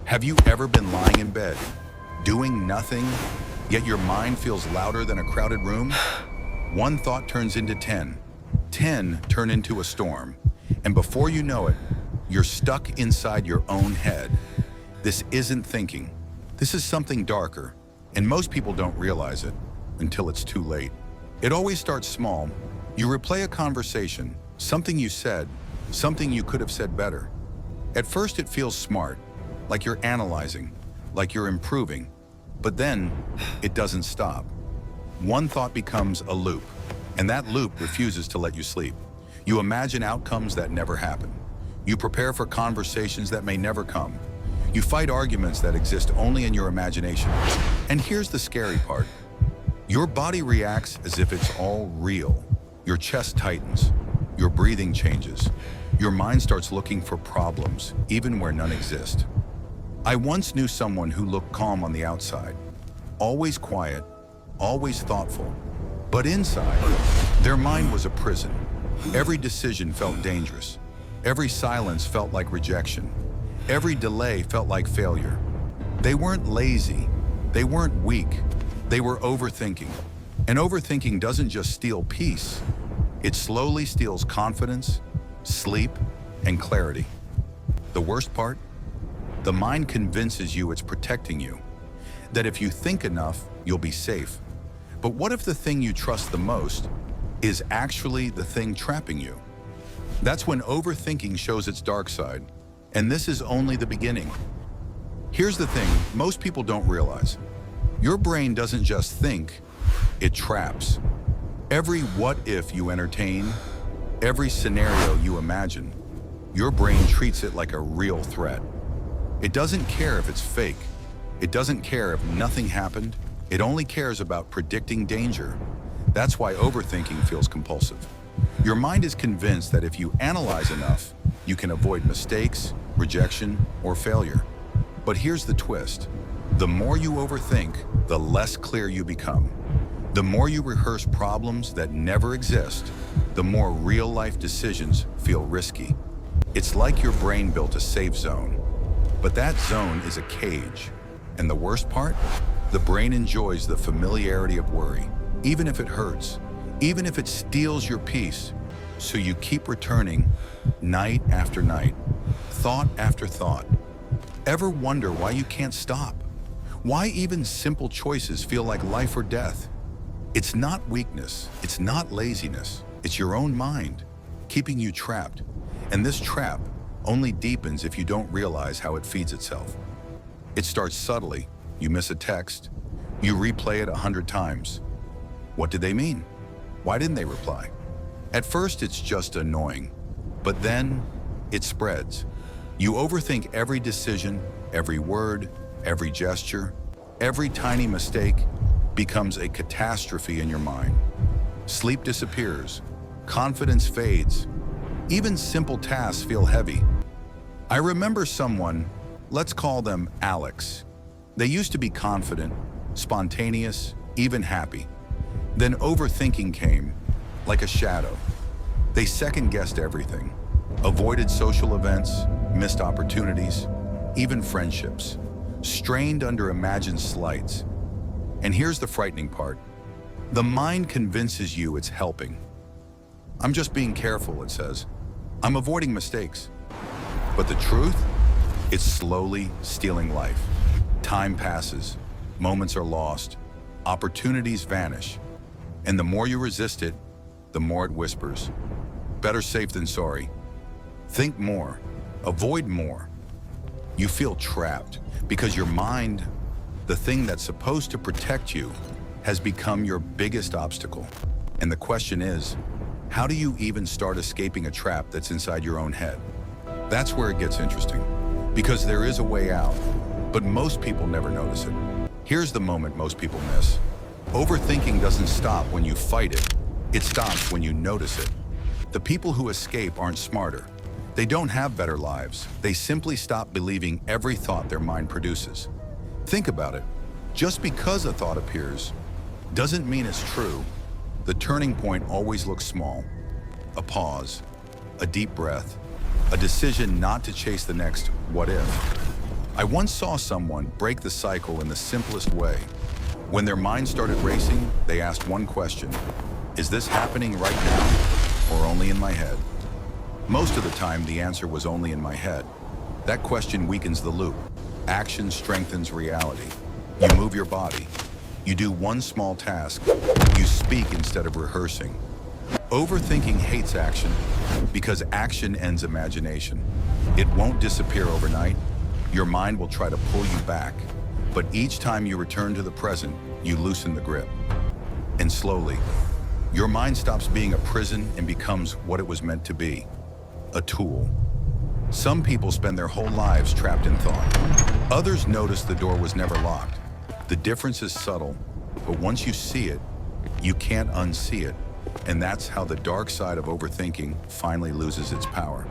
Have you ever been lying in bed, doing nothing, yet your mind feels louder than a crowded room? One thought turns into 10. 10 turn into a storm. And before you know it, you're stuck inside your own head. This isn't thinking. This is something darker, and most people don't realize it until it's too late. It always starts small. You replay a conversation, something you said, something you could have said better. At first it feels smart, like you're analyzing, like you're improving, but then it doesn't stop. One thought becomes a loop, and that loop refuses to let you sleep. You imagine outcomes that never happen. You prepare for conversations that may never come. You fight arguments that exist only in your imagination. And here's the scary part. Your body reacts as if it's all real. Your chest tightens, your breathing changes. Your mind starts looking for problems, even where none exist. I once knew someone who looked calm on the outside, always quiet, always thoughtful, but inside, their mind was a prison. Every decision felt dangerous. Every silence felt like rejection. Every delay felt like failure. They weren't lazy. They weren't weak. They were overthinking. And overthinking doesn't just steal peace. It slowly steals confidence, sleep, and clarity. The worst part? The mind convinces you it's protecting you, that if you think enough, you'll be safe. But what if the thing you trust the most is actually the thing trapping you? That's when overthinking shows its dark side, and this is only the beginning. Here's the thing most people don't realize. Your brain doesn't just think, it traps. Every what if you entertain, every scenario you imagine, your brain treats it like a real threat. It doesn't care if it's fake. It doesn't care if nothing happened. It only cares about predicting danger. That's why overthinking feels compulsive. Your mind is convinced that if you analyze enough, you can avoid mistakes, rejection, or failure. But here's the twist. The more you overthink, the less clear you become. The more you rehearse problems that never exist, the more real-life decisions feel risky. It's like your brain built a safe zone. But that zone is a cage. And the worst part? The brain enjoys the familiarity of worry, even if it hurts, even if it steals your peace. So you keep returning night after night, thought after thought. Ever wonder why you can't stop? Why even simple choices feel like life or death? It's not weakness, it's not laziness, it's your own mind, keeping you trapped. And this trap only deepens if you don't realize how it feeds itself. It starts subtly. You miss a text. You replay it 100 times. What did they mean? Why didn't they reply? At first, it's just annoying, but then it spreads. You overthink every decision, every word, every gesture, every tiny mistake becomes a catastrophe in your mind. Sleep disappears, confidence fades, even simple tasks feel heavy. I remember someone, let's call them Alex. They used to be confident, spontaneous, even happy. Then overthinking came, like a shadow. They second-guessed everything, avoided social events, missed opportunities, even friendships, strained under imagined slights. And here's the frightening part. The mind convinces you it's helping. I'm just being careful, it says. I'm avoiding mistakes. But the truth? It's slowly stealing life. Time passes, moments are lost, opportunities vanish. And the more you resist it, the more it whispers. Better safe than sorry. Think more, avoid more. You feel trapped because your mind, the thing that's supposed to protect you, has become your biggest obstacle. And the question is, how do you even start escaping a trap that's inside your own head? That's where it gets interesting, because there is a way out, but most people never notice it. Here's the moment most people miss. Overthinking doesn't stop when you fight it. It stops when you notice it. The people who escape aren't smarter. They don't have better lives. They simply stop believing every thought their mind produces. Think about it. Just because a thought appears doesn't mean it's true. The turning point always looks small. A pause, a deep breath, a decision not to chase the next what if. I once saw someone break the cycle in the simplest way. When their mind started racing, they asked one question: is this happening right now, or only in my head? Most of the time, the answer was only in my head. That question weakens the loop. Action strengthens reality. You move your body. You do one small task. You speak instead of rehearsing. Overthinking hates action because action ends imagination. It won't disappear overnight. Your mind will try to pull you back, but each time you return to the present, you loosen the grip. And slowly, your mind stops being a prison and becomes what it was meant to be: a tool. Some people spend their whole lives trapped in thought. Others notice the door was never locked. The difference is subtle, but once you see it, you can't unsee it. And that's how the dark side of overthinking finally loses its power.